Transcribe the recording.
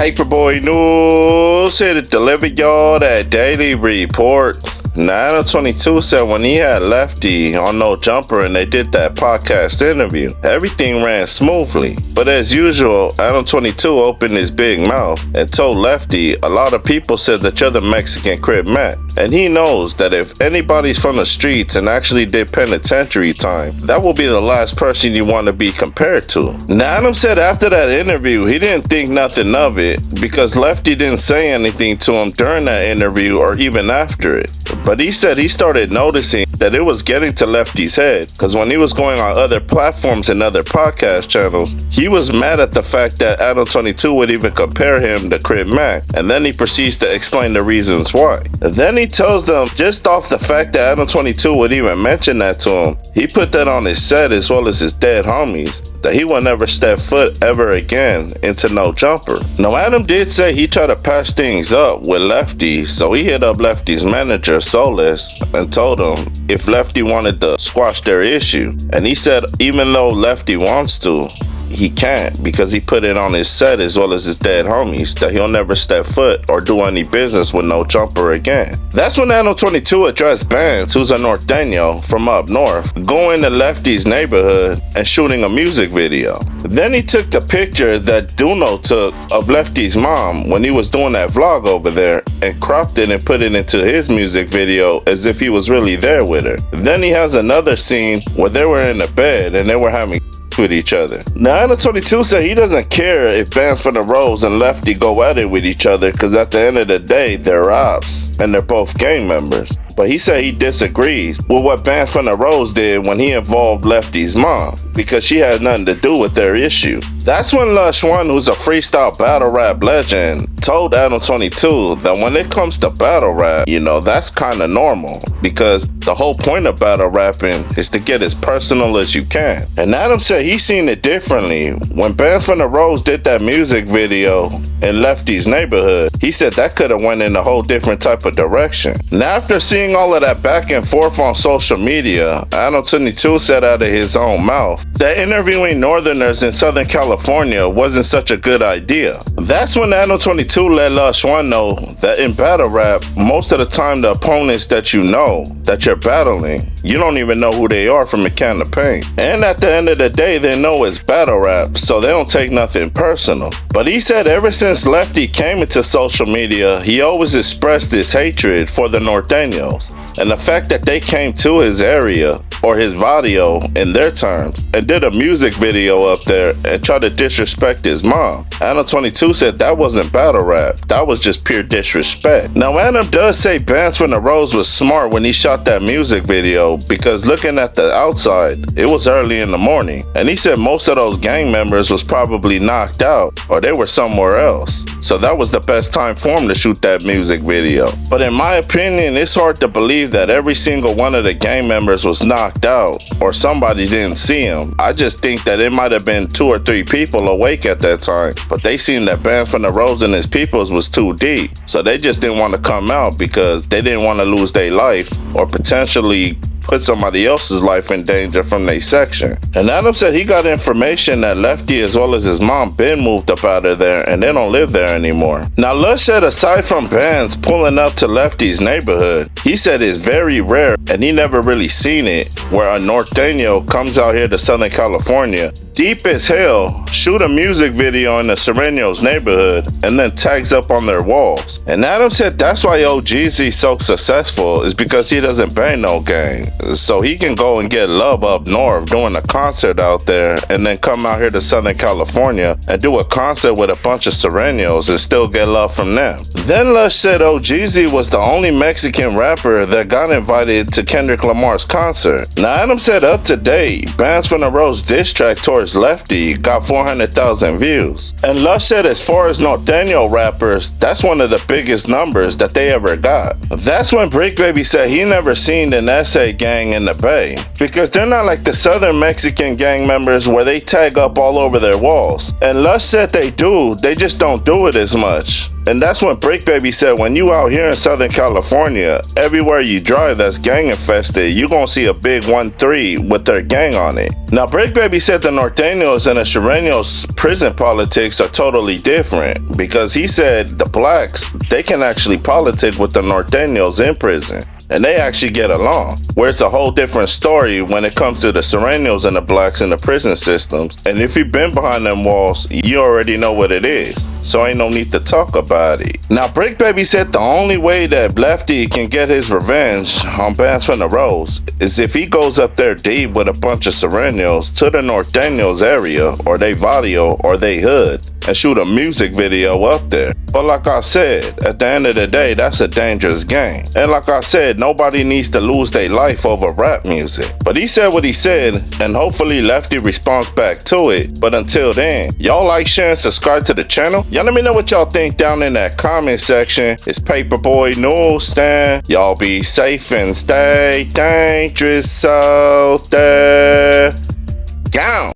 Paperboy News here to deliver y'all that daily report. Now, Adam 22 said when he had Lefty on No Jumper and they did that podcast interview, everything ran smoothly. But as usual, Adam 22 opened his big mouth and told Lefty a lot of people said that you're the Mexican Crip Mac. And he knows that if anybody's from the streets and actually did penitentiary time, that will be the last person you want to be compared to. Now, Adam said after that interview, he didn't think nothing of it because Lefty didn't say anything to him during that interview or even after it. But he said he started noticing that it was getting to Lefty's head because when he was going on other platforms and other podcast channels, he was mad at the fact that Adam 22 would even compare him to Crip Mac, and then he proceeds to explain the reasons why. And then he tells them just off the fact that Adam 22 would even mention that to him, he put that on his set as well as his dead homies, that he will never step foot ever again into No Jumper. Now, Adam did say he tried to patch things up with Lefty, so he hit up Lefty's manager, Solis, and told him if Lefty wanted to squash their issue. And he said even though Lefty wants to, he can't because he put it on his set as well as his dead homies that he'll never step foot or do any business with No Jumper again. That's when Adam 22 addressed Bands, who's a Norteno from up north, going to Lefty's neighborhood and shooting a music video. Then he took the picture that Duno took of Lefty's mom when he was doing that vlog over there and cropped it and put it into his music video as if he was really there with her. Then he has another scene where they were in the bed and they were having with each other. Now, Adam 22 said he doesn't care if Bands from the Rose and Lefty go at it with each other because at the end of the day, they're ops and they're both gang members. But he said he disagrees with what Bands from the Rose did when he involved Lefty's mom because she had nothing to do with their issue. That's when Lush One, who's a freestyle battle rap legend, told Adam 22 that when it comes to battle rap, that's kind of normal because the whole point of battle rapping is to get as personal as you can. And Adam said he seen it differently. When Bands from the Rose did that music video in Lefty's neighborhood, he said that could have went in a whole different type of direction. Now, after seeing all of that back and forth on social media, Adam 22 said out of his own mouth that interviewing Northerners in Southern California wasn't such a good idea. That's when Adam 22 let Lush One know that in battle rap, most of the time the opponents that you know that you're battling, you don't even know who they are from a can of paint. And at the end of the day, they know it's battle rap, so they don't take nothing personal. But he said ever since Lefty came into social media, he always expressed his hatred for the Norteños. And the fact that they came to his area, or his barrio in their terms, and did a music video up there and tried to disrespect his mom. Adam 22 said that wasn't battle rap, that was just pure disrespect. Now, Adam does say Bands from the Rose was smart when he shot that music video because looking at the outside, it was early in the morning. And he said most of those gang members was probably knocked out or they were somewhere else. So that was the best time for him to shoot that music video. But in my opinion, it's hard to believe that every single one of the gang members was knocked out or somebody didn't see him. I just think that it might have been 2 or 3 people awake at that time, but they seen that Bands from the Rose and his peoples was too deep, so they just didn't want to come out because they didn't want to lose their life or potentially put somebody else's life in danger from their section. And Adam said he got information that Lefty as well as his mom been moved up out of there and they don't live there anymore. Now, Lush said aside from Bands pulling up to Lefty's neighborhood, he said it's very rare and he never really seen it where a Norteño comes out here to Southern California deep as hell, shoot a music video in the Surenos neighborhood, and then tags up on their walls. And Adam said that's why OGZ so successful is because he doesn't bang no gang. So he can go and get love up north doing a concert out there and then come out here to Southern California and do a concert with a bunch of Surenos and still get love from them. Then Lush said OGZ was the only Mexican rapper that got invited to Kendrick Lamar's concert. Now, Adam said up to date, Bands from the Rose diss track towards Lefty got 400,000 views. And Lush said as far as Norteño rappers, that's one of the biggest numbers that they ever got. That's when Brick Baby said he never seen an SA gang in the Bay because they're not like the Southern Mexican gang members where they tag up all over their walls. And Lush said they do, they just don't do it as much. And that's when Brick Baby said, when you out here in Southern California, everywhere you drive that's gang infested, you gonna see a big 1-3 with their gang on it. Now, Brick Baby said the Nortenos and the Surenos prison politics are totally different, because he said the blacks, they can actually politic with the Nortenos in prison, and they actually get along. Where it's a whole different story when it comes to the Surenos and the blacks in the prison systems. And if you've been behind them walls, you already know what it is. So ain't no need to talk about it. Now, Brick Baby said the only way that Lefty can get his revenge on Bands from the Rose is if he goes up there deep with a bunch of Surenos to the Nortenos area, or they barrio, or they hood, and shoot a music video up there. But like I said, at the end of the day, that's a dangerous game. And like I said, nobody needs to lose their life over rap music. But he said what he said, and hopefully Lefty responds back to it. But until then, y'all like, share, and subscribe to the channel. Y'all let me know what y'all think down in that comment section. It's Paperboy Newsstand. Y'all be safe and stay dangerous out there. Down.